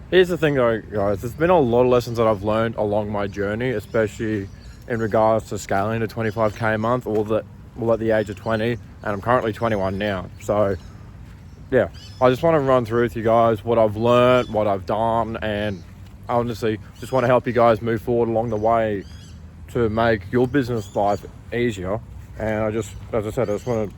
Here's the thing though, guys. There's been a lot of lessons that I've learned along my journey, especially in regards to scaling to 25k a month, all at the age of 20, and I'm currently 21 now. So yeah, I just want to run through with you guys what I've learned, what I've done, and I honestly just want to help you guys move forward along the way to make your business life easier. And as I said, I just want to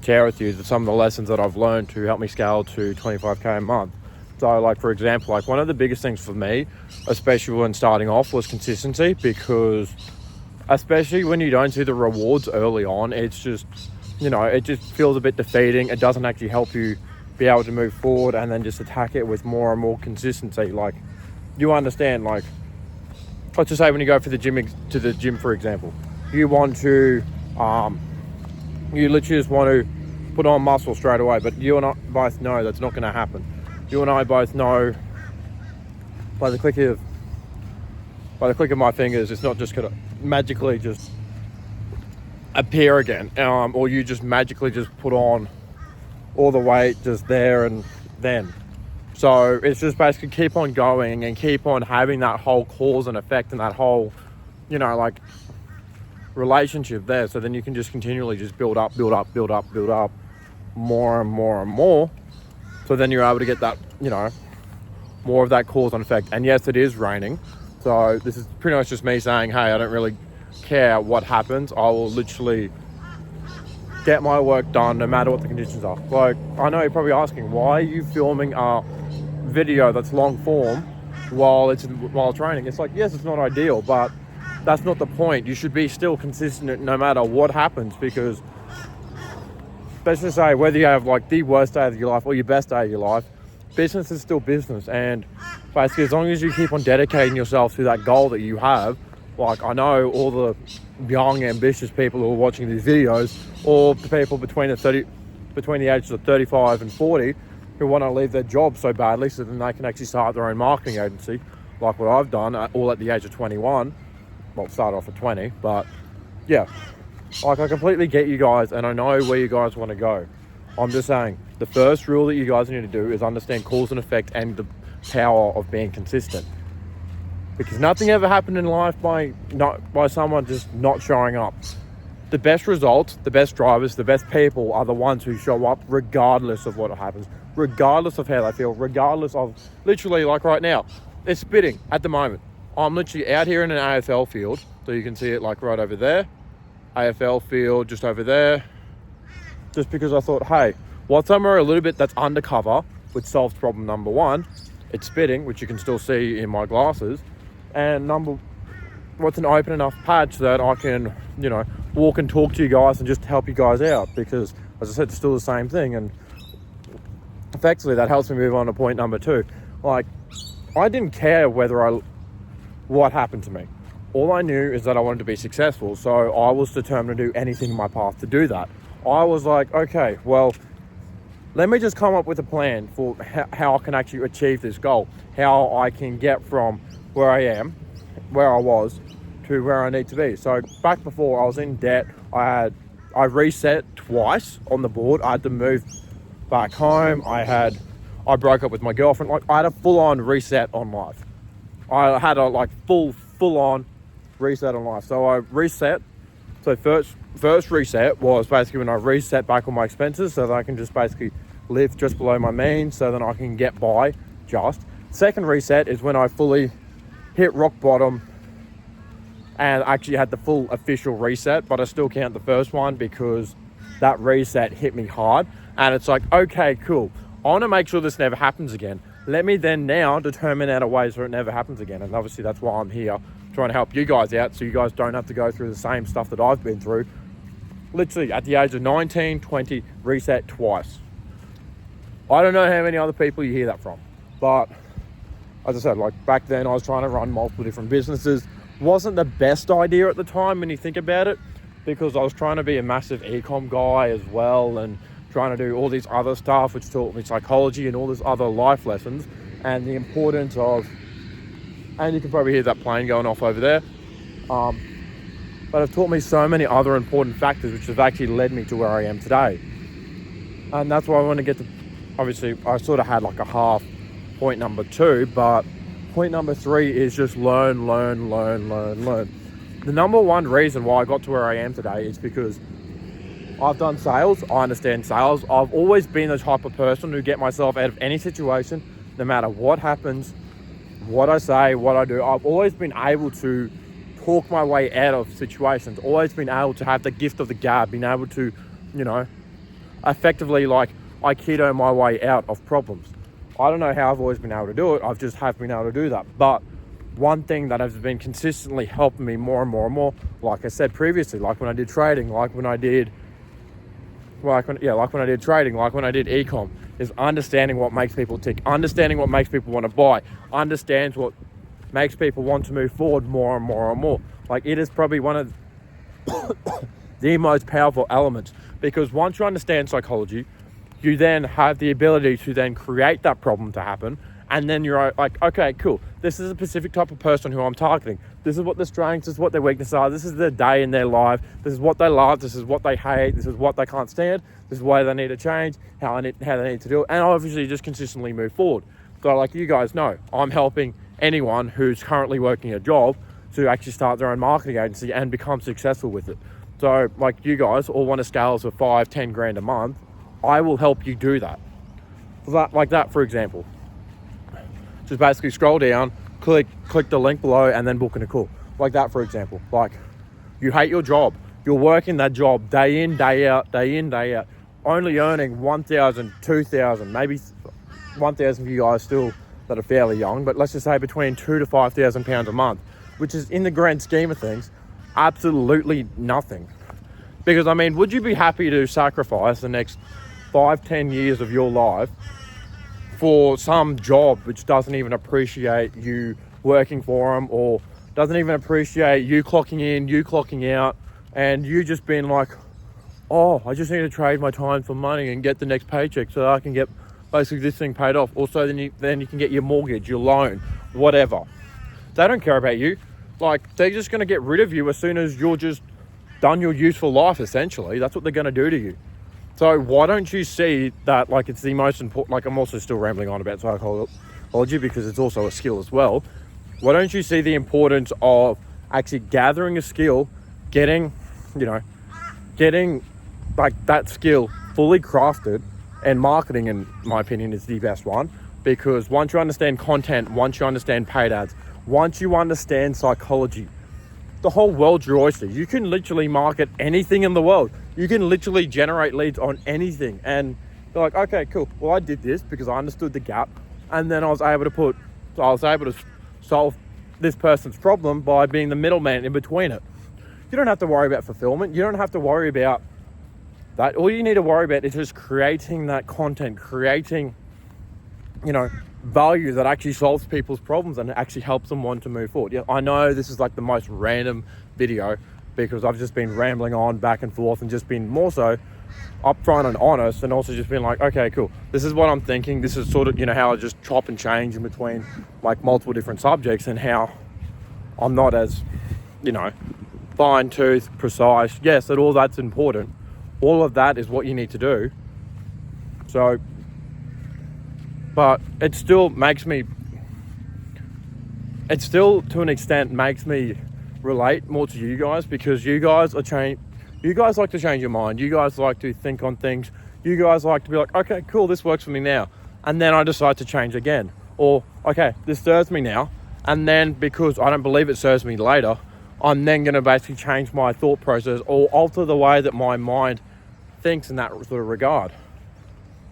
share with you some of the lessons that I've learned to help me scale to 25k a month. So like, for example, like one of the biggest things for me, especially when starting off, was consistency, because especially when you don't see the rewards early on, it's just, it just feels a bit defeating. It doesn't actually help you be able to move forward and then just attack it with more and more consistency. Like, you understand, like, let's just say when you go to the gym, for example, you want to, you literally just want to put on muscle straight away, but you and I both know that's not going to happen. You and I both know by the click of my fingers, it's not just going to magically just appear again, or you just magically just put on all the weight just there and then. So it's just basically keep on going and keep on having that whole cause and effect and that whole, like, relationship there. So then you can just continually just build up more and more and more. So then you're able to get that, more of that cause and effect. And yes, it is raining. So this is pretty much just me saying, hey, I don't really care what happens. I will literally get my work done no matter what the conditions are. Like, I know you're probably asking, why are you filming a video that's long form while it's raining? It's like, yes, it's not ideal, but that's not the point. You should be still consistent no matter what happens, because let's just say whether you have like the worst day of your life or your best day of your life, business is still business. And basically, as long as you keep on dedicating yourself to that goal that you have, like, I know all the young, ambitious people who are watching these videos, or the people between the ages of 35 and 40 who want to leave their job so badly so then they can actually start their own marketing agency, like what I've done, all at the age of 21. Well, started off at 20, but yeah. Like, I completely get you guys, and I know where you guys want to go. I'm just saying, the first rule that you guys need to do is understand cause and effect and the power of being consistent. Because nothing ever happened in life by someone just not showing up. The best results, the best drivers, the best people are the ones who show up regardless of what happens, regardless of how they feel, regardless of, literally, like right now, it's spitting at the moment. I'm literally out here in an AFL field, so you can see it like right over there. AFL field just over there, just because I thought, hey, what's somewhere a little bit that's undercover, which solves problem number one. It's spitting, which you can still see in my glasses, and what's an open enough patch that I can, walk and talk to you guys and just help you guys out, because as I said, it's still the same thing. And effectively that helps me move on to point number two. Like, I didn't care what happened to me. All I knew is that I wanted to be successful, so I was determined to do anything in my path to do that. I was like, okay, well, let me just come up with a plan for how I can actually achieve this goal, how I can get from where I was, to where I need to be. So back before, I was in debt. I reset twice on the board. I had to move back home. I broke up with my girlfriend. Like, I had a full-on reset on life. I had a full-on reset on life. So I reset. So first reset was basically when I reset back on my expenses, so that I can just basically live just below my means, so then I can get by just. Second reset is when I fully hit rock bottom and actually had the full official reset, but I still count the first one because that reset hit me hard. And it's like, okay, cool. I want to make sure this never happens again. Let me then now determine out of ways where it never happens again. And obviously that's why I'm here, trying to help you guys out, so you guys don't have to go through the same stuff that I've been through. Literally at the age of 19, 20, reset twice. I don't know how many other people you hear that from, but as I said, like, back then I was trying to run multiple different businesses. Wasn't the best idea at the time when you think about it, because I was trying to be a massive e-com guy as well, and trying to do all these other stuff, which taught me psychology and all these other life lessons, and the importance of, and you can probably hear that plane going off over there, but it taught me so many other important factors, which have actually led me to where I am today. And that's why I want to get to, obviously I sort of had like a half point number 2. But point number 3 is just learn. The number one reason why I got to where I am today is because I've done sales. I understand sales. I've always been the type of person who get myself out of any situation, no matter what happens, what I say, what I do. I've always been able to talk my way out of situations, always been able to have the gift of the gab, been able to, effectively like Aikido my way out of problems. I don't know how I've always been able to do it. I've just have been able to do that. But one thing that has been consistently helping me more and more, like I said previously, like when I did trading, like when I did trading, like when I did ecom, is understanding what makes people tick, understanding what makes people want to buy, understands what makes people want to move forward more and more. Like, it is probably one of the most powerful elements, because once you understand psychology, you then have the ability to then create that problem to happen. And then you're like, okay, cool. This is a specific type of person who I'm targeting. This is what their strengths, this is what their weaknesses are. This is their day in their life. This is what they love. This is what they hate. This is what they can't stand. This is why they need to change, how they need to do it. And obviously just consistently move forward. So like you guys know, I'm helping anyone who's currently working a job to actually start their own marketing agency and become successful with it. So like you guys all want to scale to 5-10 grand a month. I will help you do that. Like that, for example. Just basically scroll down, click the link below, and then book in a call. Like that, for example. Like, you hate your job. You're working that job day in, day out, only earning 1,000, 2,000, maybe 1,000 for you guys still that are fairly young, but let's just say between 2,000 to 5,000 pounds a month, which is, in the grand scheme of things, absolutely nothing. Because, I mean, would you be happy to sacrifice the next 5-10 years of your life for some job which doesn't even appreciate you working for them, or doesn't even appreciate you clocking in, you clocking out, and you just being like, oh, I just need to trade my time for money and get the next paycheck so that I can get basically this thing paid off. Also, then you can get your mortgage, your loan, whatever. They don't care about you. Like, they're just going to get rid of you as soon as you're just done your useful life, essentially. That's what they're going to do to you. So why don't you see that, like, it's the most important, like, I'm also still rambling on about psychology because it's also a skill as well. Why don't you see the importance of actually gathering a skill, getting like that skill fully crafted, and marketing, in my opinion, is the best one, because once you understand content, once you understand paid ads, once you understand psychology, the whole world's your oyster. You can literally market anything in the world. You can literally generate leads on anything. And they're like, okay, cool. Well, I did this because I understood the gap. And then I was able to solve this person's problem by being the middleman in between it. You don't have to worry about fulfillment. You don't have to worry about that. All you need to worry about is just creating that content, creating, value that actually solves people's problems and actually helps them want to move forward. Yeah, I know this is like the most random video because I've just been rambling on back and forth and just been more so upfront and honest, and also just been like, okay, cool. This is what I'm thinking. This is sort of, how I just chop and change in between like multiple different subjects, and how I'm not as, fine-tooth, precise. Yes, that all that's important. All of that is what you need to do. So, but it still to an extent makes me relate more to you guys, because you guys like to change your mind. You guys like to think on things. You guys like to be like, okay, cool, this works for me now. And then I decide to change again. Or, okay, this serves me now. And then because I don't believe it serves me later, I'm then going to basically change my thought process or alter the way that my mind thinks in that sort of regard.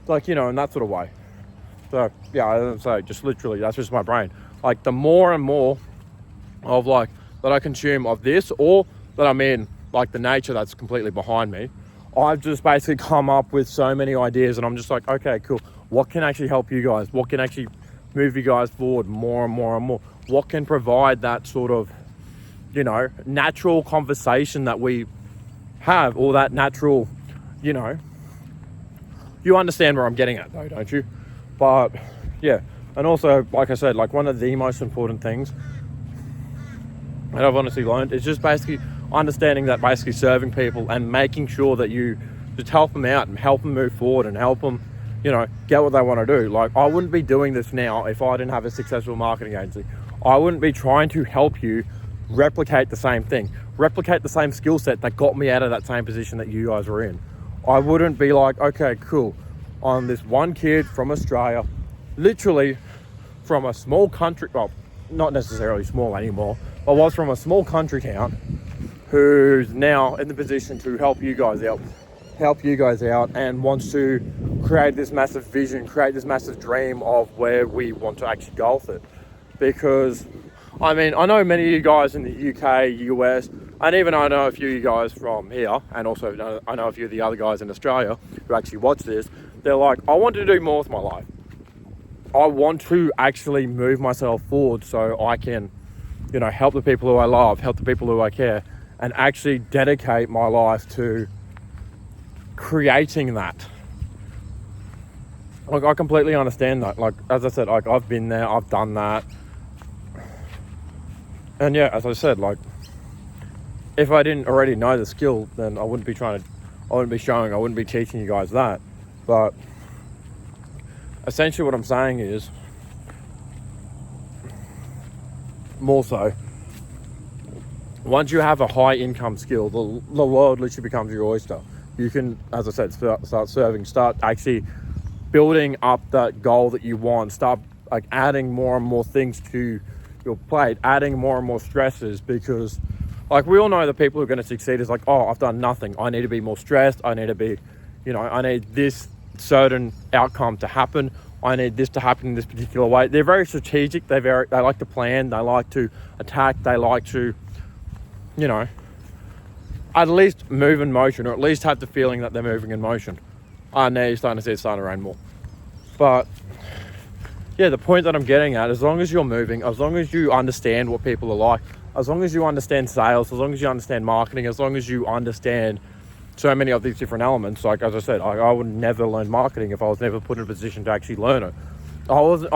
Like, in that sort of way. So, yeah, so just literally, that's just my brain. Like, the more and more of, like, that I consume of this, or that I'm in, like, the nature that's completely behind me, I've just basically come up with so many ideas, and I'm just like, okay, cool. What can actually help you guys? What can actually move you guys forward more and more and more? What can provide that sort of, natural conversation that we have, or that natural, you understand where I'm getting at though, don't you? But yeah, and also, like I said, like one of the most important things that I've honestly learned is just basically understanding that basically serving people and making sure that you just help them out and help them move forward and help them, get what they want to do. Like, I wouldn't be doing this now if I didn't have a successful marketing agency. I wouldn't be trying to help you replicate the same thing, replicate the same skill set that got me out of that same position that you guys were in. I wouldn't be like, okay, cool, I'm this one kid from Australia, literally from a small country, well, not necessarily small anymore, but was from a small country town, who's now in the position to help you guys out and wants to create this massive vision, create this massive dream of where we want to actually go with it. Because, I mean, I know many of you guys in the UK, US, and even I know a few of you guys from here, and also I know a few of the other guys in Australia who actually watch this. They're like, I want to do more with my life. I want to actually move myself forward so I can, help the people who I love, help the people who I care, and actually dedicate my life to creating that. Like, I completely understand that. Like, as I said, like, I've been there, I've done that. And yeah, as I said, like, if I didn't already know the skill, then I wouldn't be showing, I wouldn't be teaching you guys that. But essentially what I'm saying is, more so, once you have a high income skill, the world literally becomes your oyster. You can, as I said, start serving, start actually building up that goal that you want, start like adding more and more things to your plate, adding more and more stresses, because like we all know the people who are going to succeed is like, oh, I've done nothing. I need to be more stressed. I need to be, I need this certain outcome to happen. I need this to happen in this particular way. They're very strategic. They like to plan. They like to attack. They like to, at least move in motion, or at least have the feeling that they're moving in motion. Now you're starting to see it's starting to rain more. But yeah, the point that I'm getting at, as long as you're moving, as long as you understand what people are like, as long as you understand sales, as long as you understand marketing, as long as you understand so many of these different elements, like as I said, I would never learn marketing if I was never put in a position to actually learn it. I wouldn't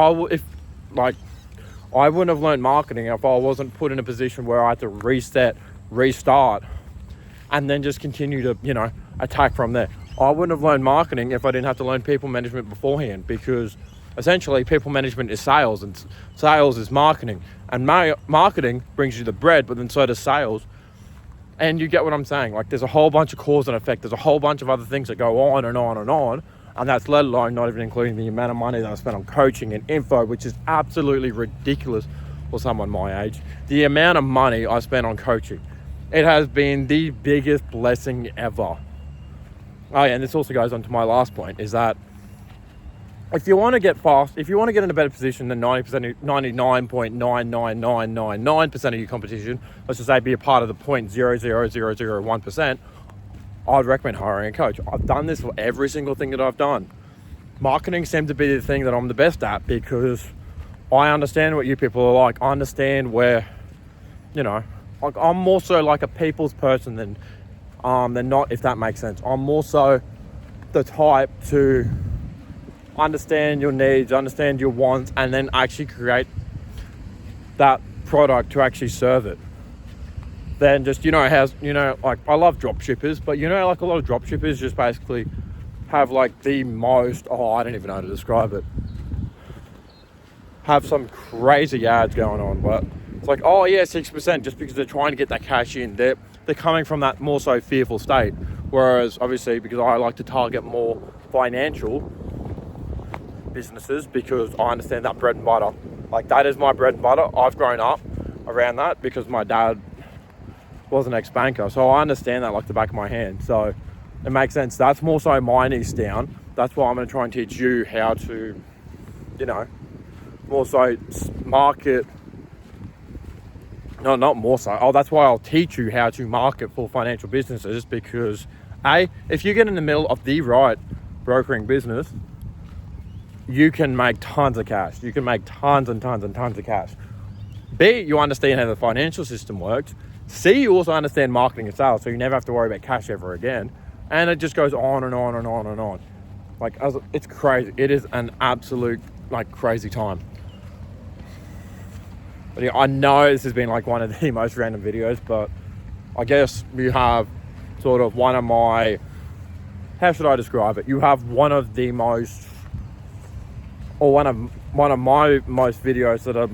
have learned marketing if I wasn't put in a position where I had to reset, restart, and then just continue to, attack from there. I wouldn't have learned marketing if I didn't have to learn people management beforehand, because essentially people management is sales and sales is marketing, and marketing brings you the bread, but then so does sales. And you get what I'm saying? Like, there's a whole bunch of cause and effect. There's a whole bunch of other things that go on and on and on. And that's let alone not even including the amount of money that I spent on coaching and info, which is absolutely ridiculous for someone my age. The amount of money I spent on coaching, it has been the biggest blessing ever. Oh yeah, and this also goes on to my last point, is that if you want to get fast, if you want to get in a better position than 99.99999% of your competition, let's just say be a part of the 0.00001%, I'd recommend hiring a coach. I've done this for every single thing that I've done. Marketing seems to be the thing that I'm the best at, because I understand what you people are like. I understand where, like, I'm more so like a people's person than not, if that makes sense. I'm more so the type to understand your needs, understand your wants, and then actually create that product to actually serve it. Then just, like, I love drop shippers, but like a lot of drop shippers just basically have like the most, I don't even know how to describe it, have some crazy ads going on, but it's like, 6%, just because they're trying to get that cash in. They're coming from that more so fearful state. Whereas obviously, because I like to target more financial businesses, because I understand that bread and butter. Like, that is my bread and butter. I've grown up around that because my dad was an ex-banker, so I understand that like the back of my hand. So it makes sense. That's more so my niche down. That's why I'm going to try and teach you how to, more so market. No, not more so. That's why I'll teach you how to market for financial businesses, because if you get in the middle of the right brokering business, you can make tons of cash. You can make tons and tons and tons of cash. B, you understand how the financial system works. C, you also understand marketing and sales, so you never have to worry about cash ever again. And it just goes on and on and on and on. Like, it's crazy. It is an absolute, like, crazy time. But yeah, I know this has been like one of the most random videos, but I guess you have sort of one of my, how should I describe it? You have one of the most or one of my most videos that are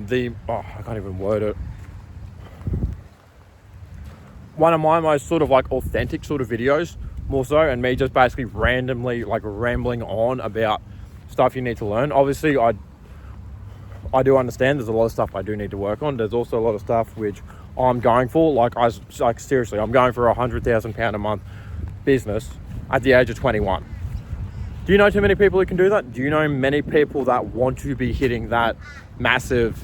I can't even word it. One of my most sort of like authentic sort of videos, more so, and me just basically randomly like rambling on about stuff you need to learn. Obviously, I do understand there's a lot of stuff I do need to work on. There's also a lot of stuff which I'm going for. Like seriously, I'm going for £100,000 a month business at the age of 21. Do you know too many people who can do that? Do you know many people that want to be hitting that massive,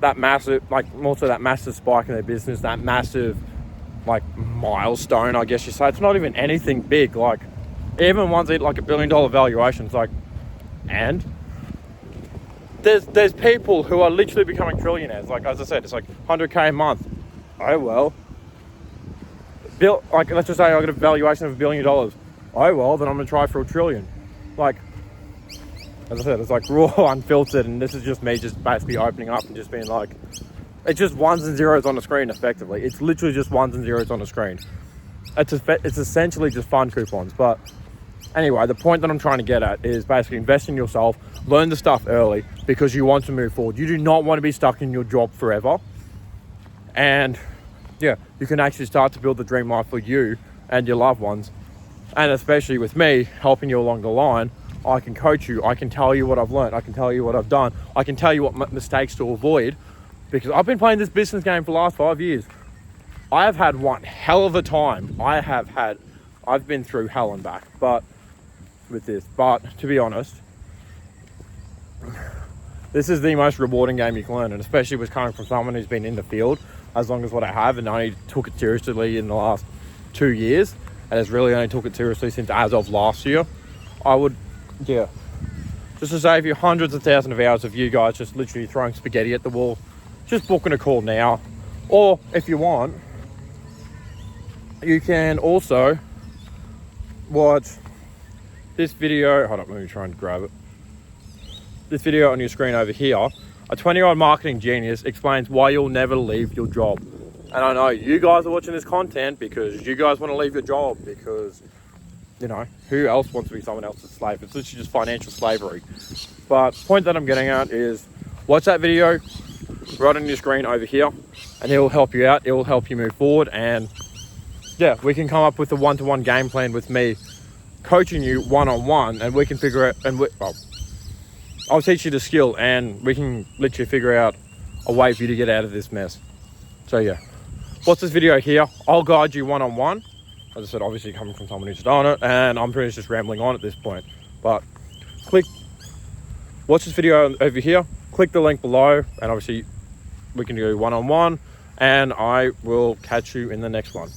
like also that massive spike in their business, that massive like milestone, I guess you say? It's not even anything big. Like even ones that hit like $1 billion valuations, like, and there's people who are literally becoming trillionaires. Like, as I said, it's like 100K a month. Oh, well, like, let's just say I got a valuation of $1 billion. Oh, well, then I'm gonna try for $1 trillion. Like, as I said, it's like raw, unfiltered, and this is just me just basically opening up and just being like, it's just ones and zeros on the screen, effectively. It's literally just ones and zeros on the screen. It's essentially just fun coupons. But anyway, the point that I'm trying to get at is basically invest in yourself, learn the stuff early because you want to move forward. You do not want to be stuck in your job forever. And yeah, you can actually start to build the dream life for you and your loved ones. And especially with me helping you along the line, I can coach you. I can tell you what I've learned. I can tell you what I've done. I can tell you what mistakes to avoid, because I've been playing this business game for the last 5 years. I have had one hell of a time. I've been through hell and back, but with this. But to be honest, this is the most rewarding game you can learn, and especially with coming from someone who's been in the field as long as what I have, and only took it seriously in the last 2 years, and has really only took it seriously since as of last year. I would, yeah, just to save you hundreds of thousands of hours of you guys just literally throwing spaghetti at the wall, just booking a call now. Or if you want, you can also watch this video. Hold up, let me try and grab it. This video on your screen over here. A 20-year-old marketing genius explains why you'll never leave your job. And I know you guys are watching this content because you guys want to leave your job, because, you know, who else wants to be someone else's slave? It's literally just financial slavery. But the point that I'm getting at is, watch that video right on your screen over here, and it will help you out. It will help you move forward. And yeah, we can come up with a one-to-one game plan with me coaching you one-on-one, and we can figure out, and I'll teach you the skill, and we can literally figure out a way for you to get out of this mess. So yeah, watch this video here. I'll guide you one-on-one. As I said, obviously coming from someone who's done it, and I'm pretty much just rambling on at this point. But watch this video over here, click the link below, and obviously we can do one-on-one, and I will catch you in the next one.